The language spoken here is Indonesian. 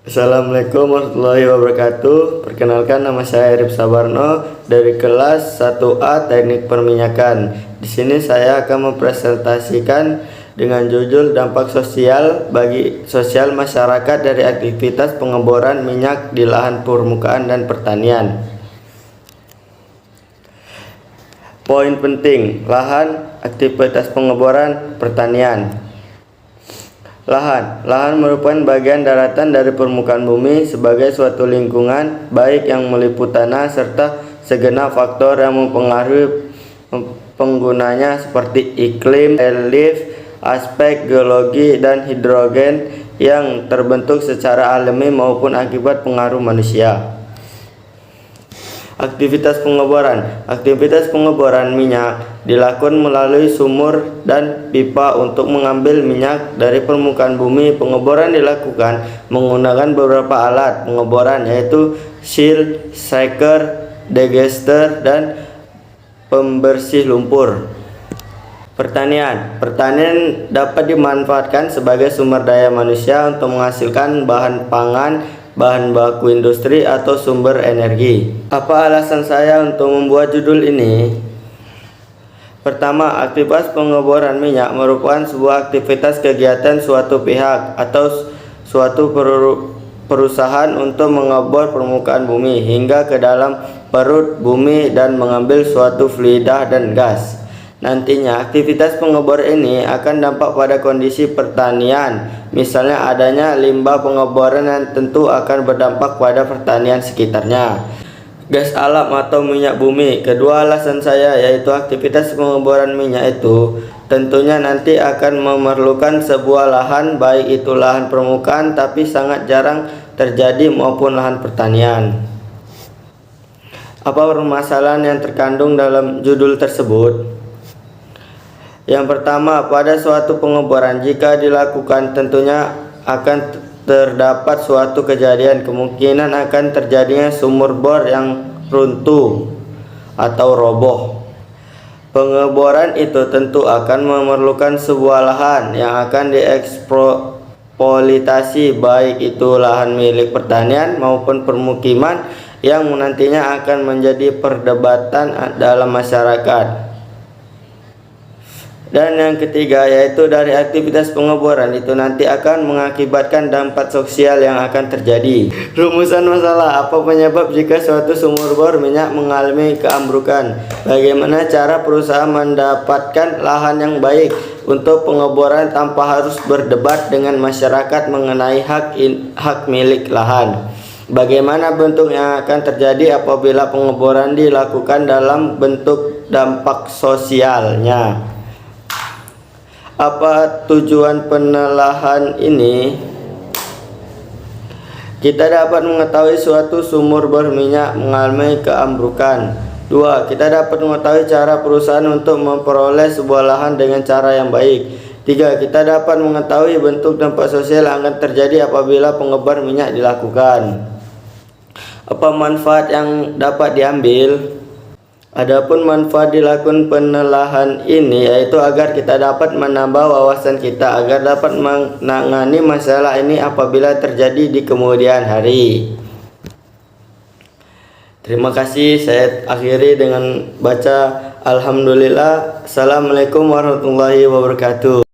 Assalamualaikum warahmatullahi wabarakatuh. Perkenalkan, nama saya Arif Sabarno dari kelas 1A Teknik Perminyakan. Di sini saya akan mempresentasikan dengan judul dampak sosial bagi sosial masyarakat dari aktivitas pengeboran minyak di lahan permukaan dan pertanian. Poin penting: lahan, aktivitas pengeboran, pertanian. Lahan merupakan bagian daratan dari permukaan bumi sebagai suatu lingkungan baik yang meliputi tanah serta segenap faktor yang mempengaruhi penggunanya seperti iklim, relief, aspek geologi dan hidrogen yang terbentuk secara alami maupun akibat pengaruh manusia. Aktivitas pengeboran minyak dilakukan melalui sumur dan pipa untuk mengambil minyak dari permukaan bumi. Pengeboran dilakukan menggunakan beberapa alat pengeboran, yaitu shield, shaker, digester, dan pembersih lumpur. Pertanian dapat dimanfaatkan sebagai sumber daya manusia untuk menghasilkan bahan pangan, bahan baku industri, atau sumber energi. Apa alasan saya untuk membuat judul ini? Pertama, aktivitas pengeboran minyak merupakan sebuah aktivitas kegiatan suatu pihak atau suatu perusahaan untuk mengebor permukaan bumi hingga ke dalam perut bumi dan mengambil suatu fluida dan gas. Nantinya aktivitas pengebor ini akan dampak pada kondisi pertanian, misalnya adanya limbah pengeboran yang tentu akan berdampak pada pertanian sekitarnya. Gas alam atau minyak bumi. Kedua alasan saya yaitu aktivitas pengeboran minyak itu tentunya nanti akan memerlukan sebuah lahan, baik itu lahan permukaan tapi sangat jarang terjadi maupun lahan pertanian. Apa permasalahan yang terkandung dalam judul tersebut? Yang pertama, pada suatu pengeboran jika dilakukan tentunya akan terdapat suatu kejadian, kemungkinan akan terjadinya sumur bor yang runtuh atau roboh. Pengeboran itu tentu akan memerlukan sebuah lahan yang akan dieksploitasi, baik itu lahan milik pertanian maupun permukiman, yang nantinya akan menjadi perdebatan dalam masyarakat. Dan yang ketiga yaitu dari aktivitas pengeboran itu nanti akan mengakibatkan dampak sosial yang akan terjadi. Rumusan masalah: apa penyebab jika suatu sumur bor minyak mengalami keambrukan? Bagaimana cara perusahaan mendapatkan lahan yang baik untuk pengeboran tanpa harus berdebat dengan masyarakat mengenai hak milik lahan? Bagaimana bentuk yang akan terjadi apabila pengeboran dilakukan dalam bentuk dampak sosialnya? Apa tujuan penelahan ini? Kita dapat mengetahui suatu sumur bor minyak mengalami keambrukan. 2. Kita dapat mengetahui cara perusahaan untuk memperoleh sebuah lahan dengan cara yang baik. 3. Kita dapat mengetahui bentuk dampak sosial yang akan terjadi apabila pengebor minyak dilakukan. Apa manfaat yang dapat diambil? Adapun manfaat dilakukan penelahan ini yaitu agar kita dapat menambah wawasan kita agar dapat menangani masalah ini apabila terjadi di kemudian hari. Terima kasih. Saya akhiri dengan baca Alhamdulillah. Assalamualaikum warahmatullahi wabarakatuh.